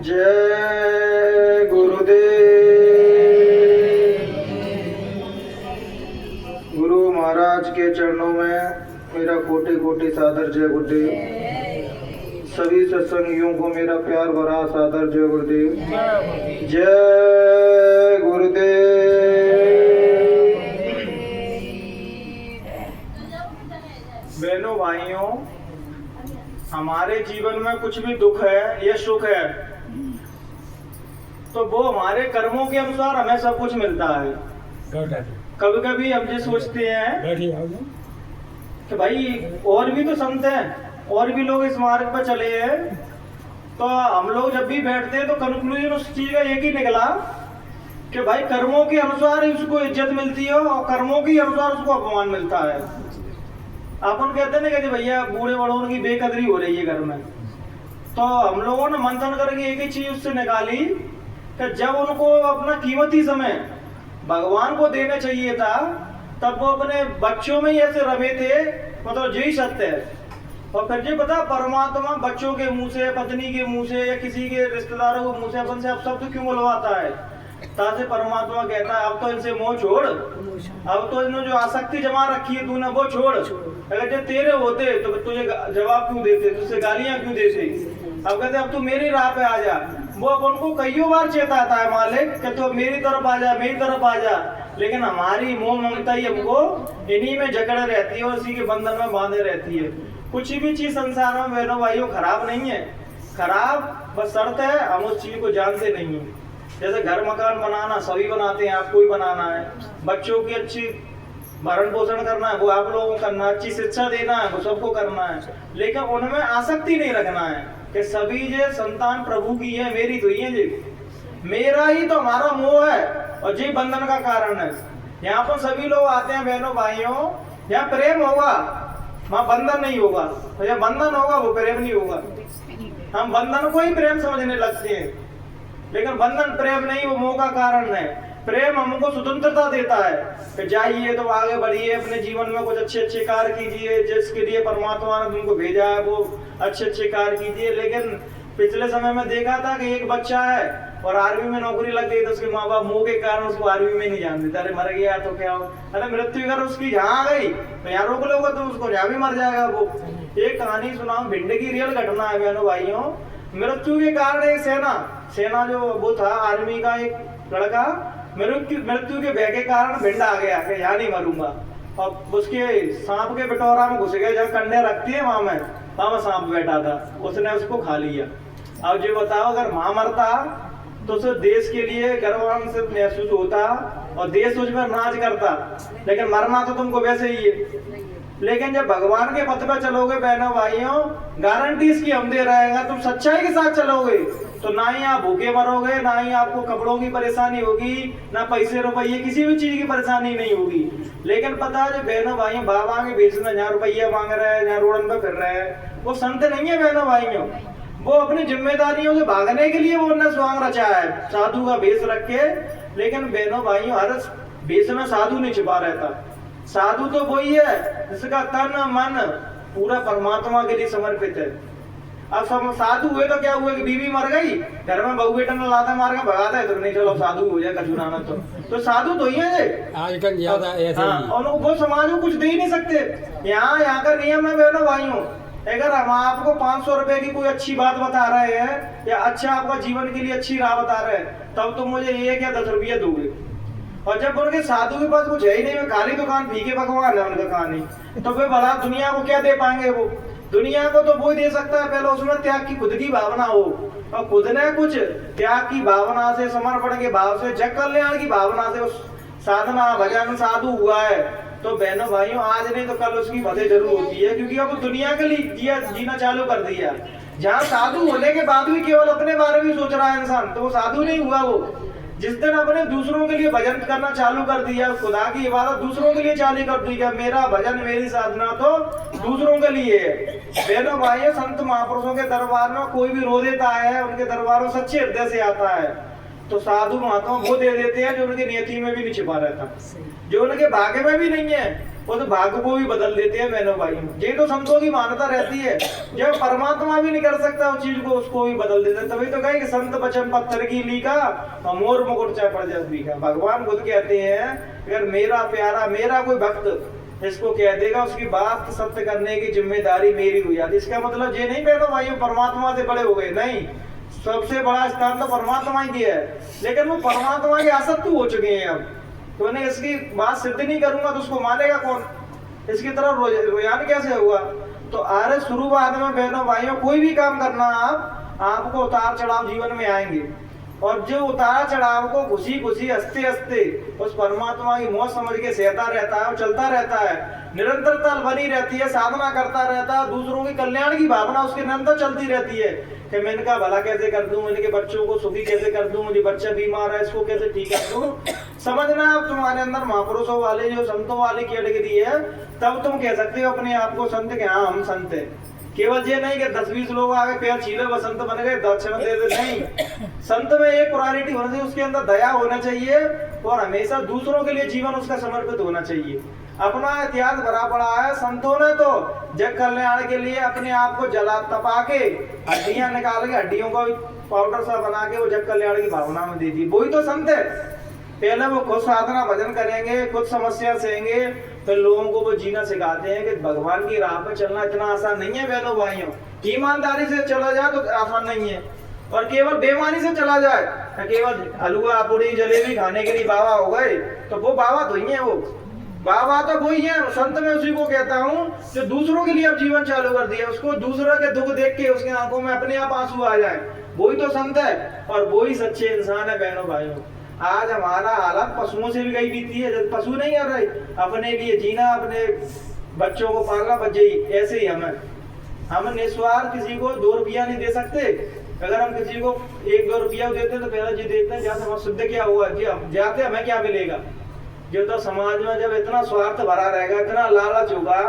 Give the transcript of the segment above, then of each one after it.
जय गुरुदेव। गुरु महाराज के चरणों में मेरा कोटि कोटि सादर जय गुरुदेव। सभी सत्संगियों को मेरा प्यार भरा सादर जय गुरुदेव। जय गुरुदेव। बहनों भाइयों, हमारे जीवन में कुछ भी दुख है या सुख है तो वो हमारे कर्मों के अनुसार हमें सब कुछ मिलता है। कभी कभी हम ये सोचते हैं कि भाई और भी तो संत हैं, और भी लोग इस मार्ग पर चले हैं, तो हम लोग जब भी बैठते हैं तो कंक्लूजन उस चीज का एक ही निकला कि भाई कर्मों के अनुसार ही उसको इज्जत मिलती है और कर्मों के अनुसार उसको अपमान मिलता है। अपन कहते हैं कि भैया बूढ़े बड़ों की बेकदरी हो रही है घर में, तो हम लोगों ने मंथन करके एक ही चीज उससे निकाली कि जब उनको अपना कीमती समय भगवान को देना चाहिए था तब वो अपने बच्चों में ही ऐसे रमे थे, मतलब यही सत्य है। और फिर ये पता परमात्मा बच्चों के मुंह से, पत्नी के मुंह से या किसी के रिश्तेदारों के मुंह से अपन से अब शब्द क्यों बुलवाता है? ताकि परमात्मा कहता है अब तो इनसे मोह छोड़, अब तो इन्होंने जो आसक्ति जमा रखी है तूने वो छोड़। अगर जो तेरे होते तो तुझे जवाब क्यों देते, तुझसे गालियां क्यों देते? अब कहते अब तू मेरी राह पे आ जा। वो अपन को कईयों बार चेताता है मालिक कि तू मेरी तरफ आ जा, मेरी तरफ आ जा, लेकिन हमारी मोह ममता ही हमको इन्हीं में जकड़े रहती है और इसी के बंधन में बांधे रहती है। कुछ भी चीज संसार में बहनों भाइयों खराब नहीं है, खराब बस शर्त है हम उस चीज को जानते नहीं है। जैसे घर मकान बनाना सभी बनाते हैं, आपको ही बनाना है, बच्चों की अच्छी भरण पोषण करना है वो आप लोगों को करना है, अच्छी शिक्षा देना है वो सबको करना है, लेकिन उनमें आसक्ति नहीं रखना है कि सभी जे संतान प्रभु की है, मेरी तो ये जी मेरा ही तो हमारा मोह है और जी बंधन का कारण है। यहाँ पर सभी लोग आते हैं बहनों भाइयों, यहाँ प्रेम होगा वहाँ बंधन नहीं होगा, तो जब बंधन होगा वो प्रेम नहीं होगा। हम बंधन को ही प्रेम समझने लगते हैं, लेकिन बंधन प्रेम नहीं, वो मोह का कारण है। प्रेम हमको स्वतंत्रता देता है कि जाइए तो आगे बढ़िए, अपने जीवन में कुछ अच्छे अच्छे कार्य कीजिए, जिसके लिए परमात्मा ने तुमको भेजा है वो अच्छे अच्छे कार्य कीजिए। लेकिन पिछले समय में देखा था कि एक बच्चा है और आर्मी में नौकरी लग गई तो उसके माँ बाप मोह के कारण उसको आर्मी में नहीं जान देते। अरे मर गया तो क्या हो, अरे मृत्यु अगर उसकी यहाँ आ गई तो यहाँ रोक लोगे तो उसको यहाँ भी मर जाएगा। वो एक कहानी सुनाओ, भिंड की रियल घटना है बहनों भाइयों। मृत्यु के कारण एक सेना जो वो था आर्मी का एक लड़का मृत्यु के भय के कारण भिंड आ गया कि यहाँ नहीं मरूंगा, और उसके सांप के पिटोरा में घुस गए, जब कंडे रखती है वहां में सांप बैठा था, उसने उसको खा लिया। अब जो बताओ अगर वहां मरता तो उसे देश के लिए गर्वान से महसूस होता और देश उस पर नाच करता, लेकिन मरना तो तुमको वैसे ही है। लेकिन जब भगवान के पथ पर चलोगे बहनों भाइयों, गारंटी इसकी हम दे रहेगा, तुम सच्चाई के साथ चलोगे तो ना ही आप भूखे मरोगे, ना ही आपको कपड़ों की परेशानी होगी, ना पैसे रुपये किसी भी चीज की परेशानी नहीं होगी। लेकिन पता है जो बहनों भाइयों बाबा के बेच में जहाँ रुपया मांग रहे हैं, जहाँ रोडन पे फिर रहे हैं, वो संत नहीं है बहनों भाइयों। वो अपनी जिम्मेदारियों से भागने के लिए वो उन्हें स्वांग रचा है साधु का भेष रख के। लेकिन बहनों भाइयों हर भेष में साधु नहीं छिपा रहता। साधु तो वही है जिसका तन मन पूरा परमात्मा के लिए समर्पित है। अब सब साधु हुए तो क्या हुआ कि बीवी मर गई, घर में बहू बेटा ने लाता मार के भगाता है तो नहीं चलो साधु हो जाए कचुनाना, तो साधु तो ही है आजकल ज्यादा ऐसे ही। और वो समाज को कुछ दे ही नहीं सकते। यहाँ का नियम है बहनों भाइयों, अगर हम आपको 500 रुपए की कोई अच्छी बात बता रहे हैं या अच्छा आपका जीवन के लिए अच्छी राह बता रहे हैं तब तो मुझे 1 या 10 रुपया दोगे। और जब उनके साधु के पास कुछ है ही नहीं, मैं खाली दुकान फीके पकवान है उनका कहानी, तो वे भला दुनिया को क्या दे पाएंगे? वो दुनिया को तो वो ही दे सकता है पहले उसमें त्याग की खुद की भावना हो, और खुद ने कुछ त्याग की भावना से, समर्पण के भाव से, जग कल्याण की भावना से उस साधना भजन साधु हुआ है तो बहनों भाइयों आज नहीं तो कल उसकी मदद जरूर होती है, क्योंकि अब दुनिया के लिए जीना चालू कर दिया। जहाँ साधु होने के बाद भी केवल अपने बारे में सोच रहा है इंसान तो वो साधु नहीं हुआ। वो जिस दिन अपने दूसरों के लिए भजन करना चालू कर दिया, खुदा की इबादत दूसरों के लिए चालू कर दी, मेरा भजन मेरी साधना तो दूसरों के लिए है। बहनों भाइयों संत महापुरुषों के दरबार में कोई भी रो देता है, उनके दरबारों सच्चे हृदय से आता है तो साधु महात्मा वो दे देते हैं जो उनकी नियति में भी नहीं छिपा रहता, जो उनके भाग्य में भी नहीं है। वो तो भाग्य को भी बदल देते हैं बहनों भाई। ये तो संतों की मान्यता रहती है, जब परमात्मा भी नहीं कर सकता उस चीज को, उसको भी बदल देते हैं। तभी तो कहे कि संत बचन पत्थर की लीका और मोर मुकुट चाहे पड़ जाए बीघा। भगवान खुद कहते हैं अगर मेरा प्यारा, मेरा कोई भक्त इसको कह देगा, उसकी बात सत्य करने की जिम्मेदारी मेरी हुई जाती। इसका मतलब ये नहीं बहनों भाई परमात्मा से बड़े हो गए, नहीं, सबसे बड़ा स्थान तो परमात्मा ही दिया है, लेकिन वो परमात्मा के आसक्त हो चुके हैं। अब तो उन्हें इसकी बात सिद्ध नहीं करूंगा तो उसको मानेगा कौन, इसकी तरफ रुझान कैसे हुआ। तो आरे शुरुआत में बहनों भाइयों कोई भी काम करना आपको उतार चढ़ाव जीवन में आएंगे, और जो उतार चढ़ाव को खुशी खुशी हंसते हंसते उस परमात्मा की मौज समझ के सहता रहता है और चलता रहता है, निरंतरता बनी रहती है, साधना करता रहता है, दूसरों के कल्याण की भावना उसके निरंतर चलती रहती है कि मैं इनका भला कैसे कर दूं, इनके बच्चों को सुखी कैसे कर दूं, मुझे बच्चा बीमार है इसको कैसे ठीक कर दूं। समझना अब तुम्हारे अंदर महापुरुषों वाले जो संतों वाली कैटेगरी है, तब तुम कह सकते हो अपने आप को संत के हाँ हम संत है। केवल ये नहीं कि 10-20 लोग आगे पैर छीले व संत बन गए, दक्षिणा दे दे, नहीं। संत में एक क्वालिटी होना चाहिए, उसके अंदर दया होना चाहिए और हमेशा दूसरों के लिए जीवन उसका समर्पित होना चाहिए। अपना इतिहास भरा पड़ा है, संतों ने तो जग कल्याण के लिए अपने आप को जला तपा के हड्डियां निकाल के हड्डियों को पाउडर सा बना के वो जग कल्याण की भावना में दे दी, वही तो संत है। पहले वो खुद साधना भजन करेंगे, खुद समस्या सहेंगे, फिर लोगों को वो जीना सिखाते हैं कि भगवान की राह पे चलना इतना आसान नहीं है बहनों भाइयों। ईमानदारी से चला जाए तो आसान नहीं है, और केवल बेईमानी से चला जाए, केवल हलवा पूड़ी जलेबी खाने के लिए बाबा हो गए, तो वो बाबा तो ही है, वो बाबा तो वही है। संत में उसी को कहता हूँ जो दूसरों के लिए अब जीवन चालू कर दिया, उसको दूसरों के दुख देख के उसकी आंखों में अपने आप आंसू आ जाए, वही तो संत है और वही सच्चे इंसान है बहनों भाइयों। आज हमारा हालत पशुओं से भी गई बीती है, जब पशु नहीं कर रहे अपने लिए जीना, अपने बच्चों को पालना, बच्चे ऐसे ही हम निस्वार्थ किसी को 2 रुपया नहीं दे सकते। अगर हम किसी को 1-2 रुपया देते तो पहले जी देखते हैं जाते हम शुद्ध क्या हुआ, जाते हमें क्या मिलेगा। जो तो समाज में जब इतना स्वार्थ भरा रहेगा, इतना लालच होगा,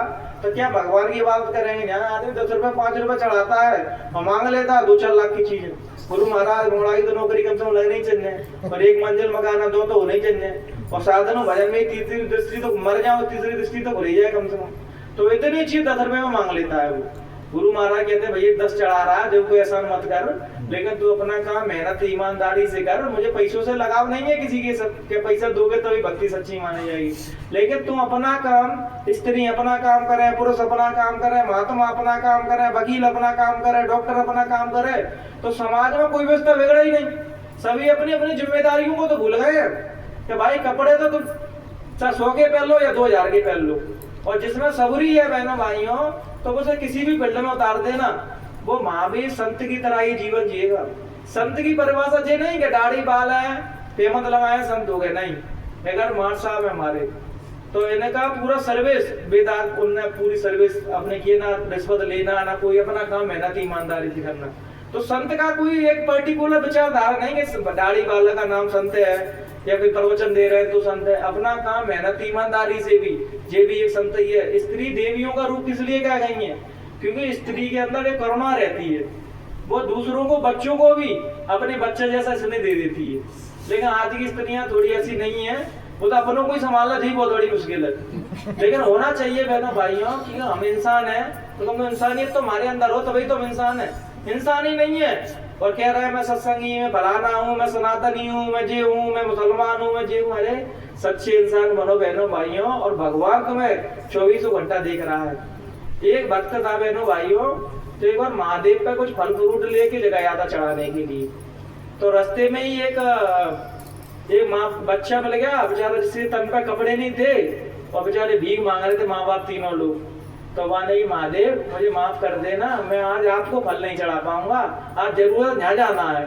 तो क्या भगवान की बात करेंगे। यहाँ आदमी 10 रुपए 5 रुपए चढ़ाता है और मांग लेता है 2-4 लाख की चीज। गुरु महाराज मोड़ा की तो नौकरी कम से कम लग नहीं चाहिए, और 1 मंजिल मकान 2 तो होने चाहिए, और साधनों भजन में तीसरी दृष्टि तो मर जाओ, तीसरी दृष्टि तो खुल जाए कम से कम, तो इतनी चीज 10 रुपए में मांग लेता है वो। गुरु महाराज कहते हैं भैया 10 चढ़ा रहा है, जब कोई ऐसा मत कर, लेकिन तू अपना काम मेहनत ईमानदारी से कर। मुझे पैसों से लगाव नहीं है किसी के, सबके पैसा दोगे तभी भक्ति सच्ची मानी जाएगी। लेकिन तुम अपना काम, स्त्री अपना काम करे, पुरुष अपना काम करे, महात्मा अपना काम करे, वकील अपना काम करे, डॉक्टर अपना काम करे, तो समाज में कोई व्यवस्था बिगड़ा ही नहीं। सभी अपनी अपनी जिम्मेदारियों को तो भूल गए कि भाई कपड़े तो तुम 100 के पहन लो या 2000 के पहन लो, और जिसमें सबरी है बहनों भाइयों तो उसे किसी भी फील्ड में उतार देना, वो महावीर संत की तरह ही जीवन जिएगा। संत की परिभाषा ये नहीं कि दाढ़ी बाल है पेमत लगाए संत हो गए, नहीं। अगर मार साहब है हमारे तो इन्हें का पूरा सर्विस वेदांत, उनने पूरी सर्विस अपने किए, ना रिश्वत लेना, ना कोई अपना काम मेहनत ईमानदारी से करना। तो संत का कोई एक पर्टिकुलर विचारधारा नहीं कि दाढ़ी बाल का नाम संत है या कोई प्रवचन दे रहे हैं तो संत है। अपना काम मेहनत ईमानदारी से भी ये भी एक संत ही है। स्त्री देवियों का रूप इसलिए कहा गई है क्योंकि स्त्री के अंदर एक करुणा रहती है, वो दूसरों को, बच्चों को भी अपने बच्चे जैसा स्नेह दे देती है। लेकिन आज की स्त्रियां थोड़ी ऐसी नहीं है, वो तो अपनों को ही संभालना ही बहुत बड़ी मुश्किल है। लेकिन होना चाहिए बहनों भाइयों कि हम इंसान है, तो तुम इंसानियत तो हमारे अंदर हो तभी तो हम इंसान है। इंसान ही नहीं है और कह रहा है मैं सत्संगी, मैं फलाना हूँ, मैं सनातनी हूँ, मैं जे हूँ, मैं मुसलमान हूँ, मैं जे हूँ। अरे सच्चे इंसान बनो बहनों भाइयों, और भगवान तुम्हें 24 घंटा देख रहा है। एक भक्त था बहनों भाइयों, तो एक बार महादेव पे कुछ फल फ्रूट लेके गया था चढ़ाने के लिए, तो रास्ते में ही एक बच्चा मिल गया बेचारा, जिसके तन पे कपड़े नहीं थे और बेचारे भीख मांग रहे थे, माँ बाप तीनों लोग। तो वहां नहीं, महादेव मुझे माफ कर देना, मैं आज आपको फल नहीं चढ़ा पाऊंगा, आज जरूरत यहाँ जाना है।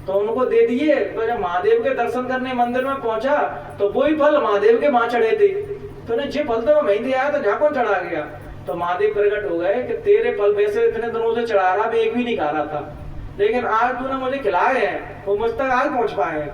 तो उनको दे दिए। तो जब महादेव के दर्शन करने मंदिर में पहुंचा तो वही फल महादेव के वहां चढ़े थे। तो ने जे फल तो मैं वहीं दिया, तो जहाँ कौन चढ़ा गया। तो महादेव प्रकट हो गए कि तेरे फल वैसे इतने दिनों से चढ़ा रहा, मैं एक भी नहीं खा रहा था, लेकिन आज तूने मुझे खिलाए हैं, वो मुझ तक आज पहुंच पाए हैं।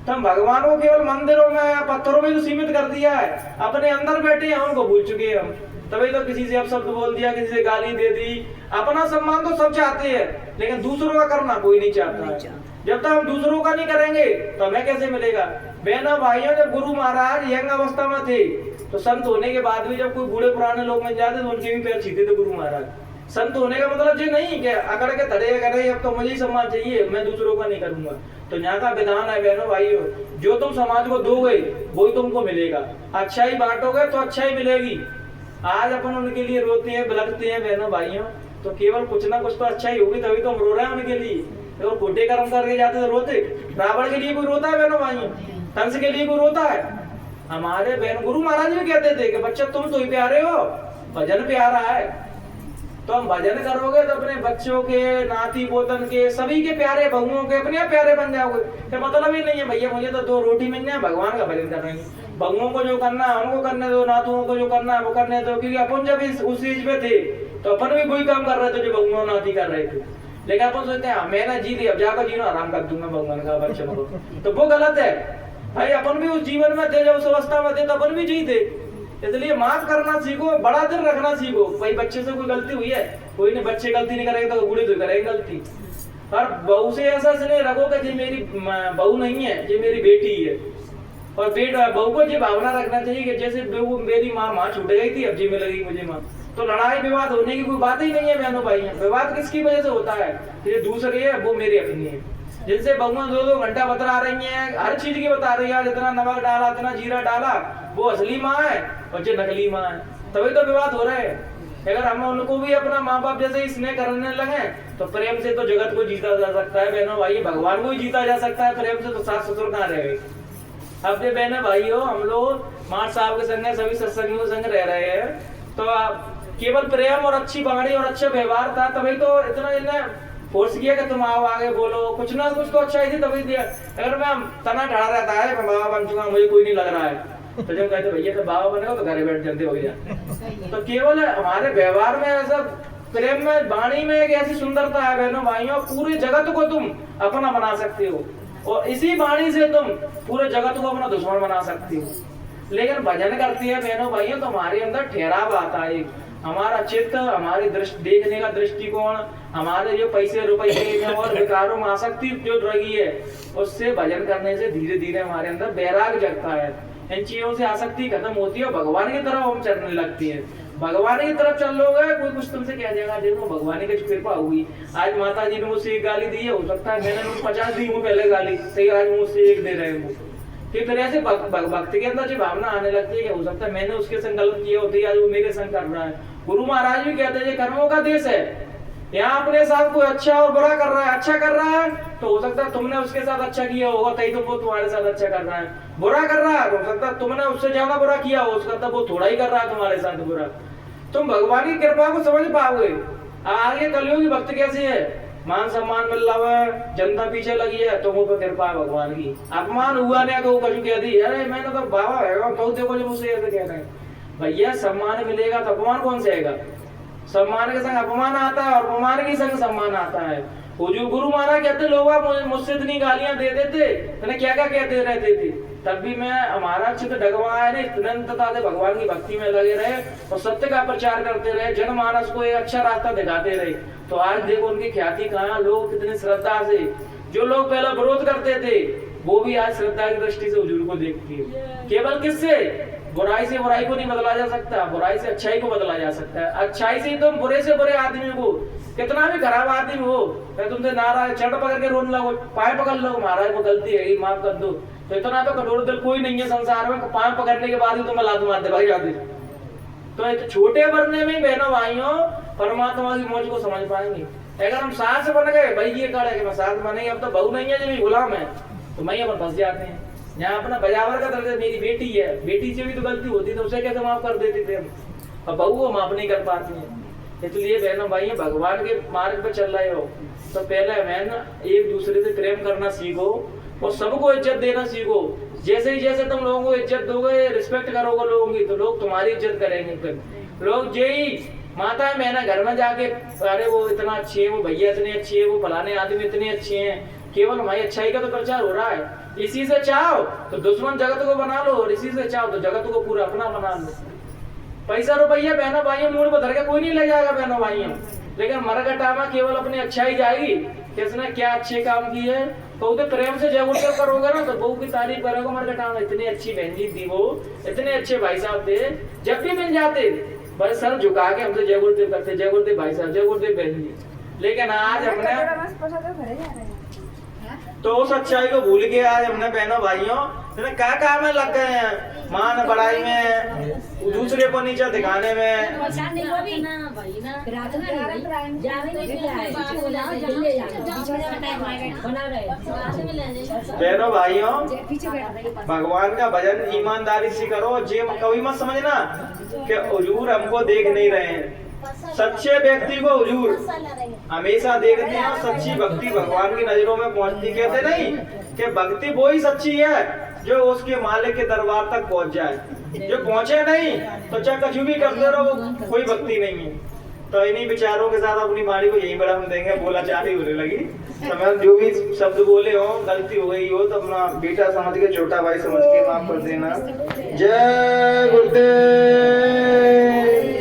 तो हम भगवान को केवल मंदिरों में या पत्थरों में तो सीमित कर दिया है, अपने अंदर बैठे हैं उनको भूल चुके हैं हम। तभी तो किसी से अपशब्द बोल दिया, किसी से गाली दे दी। अपना सम्मान तो सब चाहते हैं, लेकिन दूसरों का करना कोई नहीं चाहता है। जब तक हम दूसरों का नहीं करेंगे तो हमें कैसे मिलेगा। बहनों भाइयों, जब गुरु महाराज यंग अवस्था में थे तो संत होने के बाद भी जब कोई बूढ़े पुराने लोग मिल जाते तो उनके भी पैर छीते थे गुरु महाराज। संत होने का मतलब ये नहीं कि अकड़ के तड़े करे अब तो मुझे ही सम्मान चाहिए, मैं दूसरों का नहीं करूंगा। तो यहाँ का विधान है बहनों भाइयों, जो तुम समाज को दोगे वही तुमको मिलेगा। अच्छाई बांटोगे तो अच्छाई मिलेगी। आज अपन उनके लिए रोते हैं बिलखते हैं बहनों भाइयों, तो केवल कुछ ना कुछ तो अच्छाई होगी तभी तो हम रो रहे हैं उनके लिए। तो खोटे कर्म करके जाते तो रोते। रावण के लिए कोई रोता है बहनों भाइयों? कंस के लिए कोई रोता है? हमारे बहन गुरु महाराज भी कहते थे कि बच्चा तुम तो ही प्यारे हो, भजन प्यारा है। तो हम भजन करोगे तो अपने बच्चों के, नाती पोतन के, सभी के प्यारे, बहुओं के अपने प्यारे बन जाओगे। तो मतलब ही नहीं है भैया मुझे तो 2 रोटी मिल जाए, भगवान का भजन कर रहे हैं। बहुओं को जो करना है उनको करने दो, नातुओं को जो करना है वो करने दो। क्योंकि अपन जब उस चीज में थे तो अपन भी वही काम कर रहे थे जो बहुओं नाती कर रहे थे। लेकिन अपन सोचते हैं मैंने जी लिया, अब जाकर जीना आराम कर दूंगा भगवान का बच्चों को, तो वो गलत है भाई। अपन भी उस जीवन में थे, जब उस अवस्था में थे तो अपन भी जी थे। इसलिए माफ करना सीखो, बड़ा दिल रखना सीखो। भाई बच्चे से कोई गलती हुई है, कोई नहीं, बच्चे गलती नहीं करेंगे तो बूढ़े तो करेंगे गलती। और बहू से ऐसा नहीं रखो कि ये मेरी बहू नहीं है, ये मेरी बेटी है। और बेटा बहू को ये भावना रखना चाहिए कि जैसे मेरी माँ छूट गई थी, अब जी में लगी मुझे माँ। तो लड़ाई विवाद होने की कोई बात ही नहीं है बहनों भाई। विवाद किसकी वजह से होता है? ये दूसरे है, वो मेरी अपनी है। जिनसे बहुआ 2-2 घंटा बता रही है, हर चीज की बता रही है, इतना नमक डाला, इतना जीरा डाला, वो असली माँ है और जो नकली माँ है, तभी तो विवाद हो रहे हैं। अगर हम उनको भी अपना माँ बाप जैसे ही स्नेह करने लगे तो प्रेम से तो जगत को जीता जा सकता है बहनों भाई, भगवान को ही जीता जा सकता है। प्रेम से तो सास ससुर कहाँ रह गए। अब ये बहनों भाइयों, हम लोग मार साहब के संग सभी सत्संगियों के संग रह रहे हैं, तो केवल प्रेम और अच्छी वाणी और अच्छा व्यवहार था, तभी तो इतना इन्हें फोर्स किया कि तुम आओ आगे बोलो, कुछ ना कुछ तो अच्छा ही थी तभी दिया। अगर मैं तना खड़ा रहता है मैं बाबा बन चुका, मुझे कोई नहीं लग रहा है, तो जब कहते भैया तो बाबा बनेगा तो घरे बैठ जल्दी हो गया। तो केवल हमारे व्यवहार में ऐसा, प्रेम में, वाणी में एक ऐसी सुंदरता है बहनों भाइयों, पूरे जगत को तुम अपना बना सकते हो और इसी वाणी से तुम पूरे जगत को अपना दुश्मन बना सकते हो। लेकिन भजन करती है बहनों भाइयों तो हमारे अंदर ठहराव आता है, हमारा चित्त, हमारी दृष्टि, देखने का दृष्टिकोण, हमारे जो पैसे रुपये और विकारों में आसक्ति जो रही है, उससे भजन करने से धीरे धीरे हमारे अंदर वैराग जगता है। इन चीजों से आसक्ति खत्म होती है, भगवान की तरफ हम चलने लगती है। भगवान की तरफ चल लोगे, कोई कुछ तुमसे कह देगा, देखो भगवान की कृपा हुई। आज माता जी ने मुझसे एक गाली दी है, हो सकता है मैंने 50 दी हूँ पहले गाली, सही आज मुझसे एक दे रहे हैं। तो तरह से भक्ति के अंदर जो भावना आने लगती है कि हो सकता है मैंने उसके संग गलत किया होती है, आज वो मेरे संग कर रहा है। गुरु महाराज भी कहते हैं कर्मों का देश है, यहाँ अपने साथ कोई अच्छा और बुरा कर रहा है, अच्छा कर रहा है तो हो सकता है तुमने उसके साथ अच्छा किया होगा तभी तो वो तुम्हारे साथ अच्छा कर रहा है। बुरा कर रहा है तो हो सकता है तुमने उससे ज्यादा बुरा किया हो, उसका तब वो थोड़ा ही कर रहा है तुम्हारे साथ बुरा। तुम भगवान की कृपा को समझ पाओगे। आगे कलयुगी भक्त कैसी है, मान सम्मान मिल रहा है, जनता पीछे लगी है, तो वो पर कृपा है भगवान की। अपमान हुआ नहीं तो कछु कह दी, अरे मैंने तो बाबा है तो देखो जब मुझसे ऐसे कह रहे हैं। भैया सम्मान मिलेगा तो अपमान कौन से आएगा? सम्मान के संग अपमान आता है और अपमान के संग सम्मान आता है। वो जो गुरु महाराज कहते लोग मुझसे इतनी गालियां दे देते, क्या क्या कहते रहते थे, तब भी मैं, हमारा चित्त डगमगाया नहीं, तुरंतता से भगवान की भक्ति में लगे रहे और सत्य का प्रचार करते रहे, जनमानस को एक अच्छा रास्ता दिखाते रहे। तो आज देखो उनकी ख्याति कहाँ, लोग कितनी श्रद्धा से, जो लोग पहले विरोध करते थे वो भी आज श्रद्धा की दृष्टि से हुजूर को देखती है। केवल किससे? बुराई से बुराई को नहीं बदला जा सकता, बुराई से अच्छाई को बदला जा सकता है। अच्छाई से तुम बुरे से बुरे आदमी को, कितना भी खराब आदमी हो, मैं तुमसे नाराज चढ़ पकड़ के रोने लगो, पाए पकड़ लो, महाराज को गलती है माफ कर दो, तो इतना तो कठोर दिल कोई नहीं है संसार में, पाए पकड़ने के बाद ही तुम्हें लात मार दे भाई आदमी। तो छोटे बनने में बहनों भाइयों परमात्मा की मौज को समझ पाएंगे। अगर हम सास बन गए, भाई ये कहा कि मैं सास बनेंगे, अब तो बहू नहीं है जो गुलाम है, तो मैं अपन फंस जाते हैं। यहाँ अपना बजावर का दर्जा, मेरी बेटी है, बेटी से भी तो गलती होती तो उसे कैसे माफ कर देते थे हम, और बहू को माफ नहीं कर पाते हैं। इसलिए बहनों भाई भगवान के मार्ग पर चल रहे हो तो पहले बहन एक दूसरे से प्रेम करना सीखो और सबको इज्जत देना सीखो। जैसे ही जैसे तुम लोगों को इज्जत दोगे, रिस्पेक्ट करोगे लोगों की, तो लोग तुम्हारी इज्जत करेंगे। फिर लोग यही माता है मैंने घर में जाके, अरे वो इतना अच्छी है, वो भैया इतने अच्छे है, वो फलाने आदमी इतने अच्छे हैं, केवल हमारी अच्छाई का तो प्रचार हो रहा है। इसी से चाहो तो दुश्मन जगत को बना लो और इसी से चाहो तो जगत को पूरा अपना बना लो। पैसा रुपया बहनों भाइयों मूड पर धर के कोई नहीं ले जाएगा बहनों भाइयों, लेकिन मरगटा में केवल अपनी अच्छाई जाएगी कि इसने क्या अच्छे काम किए। तो उधर प्रेम से जय गुरुदेव करोगे ना तो बहू की तारीफ करोगे, मर कटा इतनी अच्छी बहन जी थी वो, इतने अच्छे भाई साहब थे, जब भी मिल जाते बस सर झुका के हमसे जय गुरुदेव करते, जय गुरुदेव भाई साहब, जय गुरुदेव बहन जी। लेकिन आज हमने तो उस सच्चाई को भूल के आज हमने बहनों भाइयों क्या काम में लग गए हैं, मान बढ़ाई में, दूसरे को नीचे दिखाने में। बहनों भाइयों भगवान का भजन ईमानदारी से करो। जे कभी मत समझना कि हुजूर हमको देख नहीं रहे हैं। सच्चे व्यक्ति को हुजूर हमेशा देखते हैं और सच्ची भक्ति भगवान की नजरों में पहुंचती। कहते नहीं कि भक्ति वो ही सच्ची है जो उसके मालिक के दरबार तक पहुंच जाए, जो पहुंचे नहीं तो चाहे कुछ भी करते रहो कोई भक्ति नहीं है। तो इन्हीं विचारों के साथ अपनी वाणी को यहीं बढ़ा हम देंगे। बोला चाहती होने लगी समय जो भी शब्द बोले हो गलती हो गई हो तो अपना बेटा समझ के छोटा भाई समझ के माफ कर देना। जय गुरुदेव।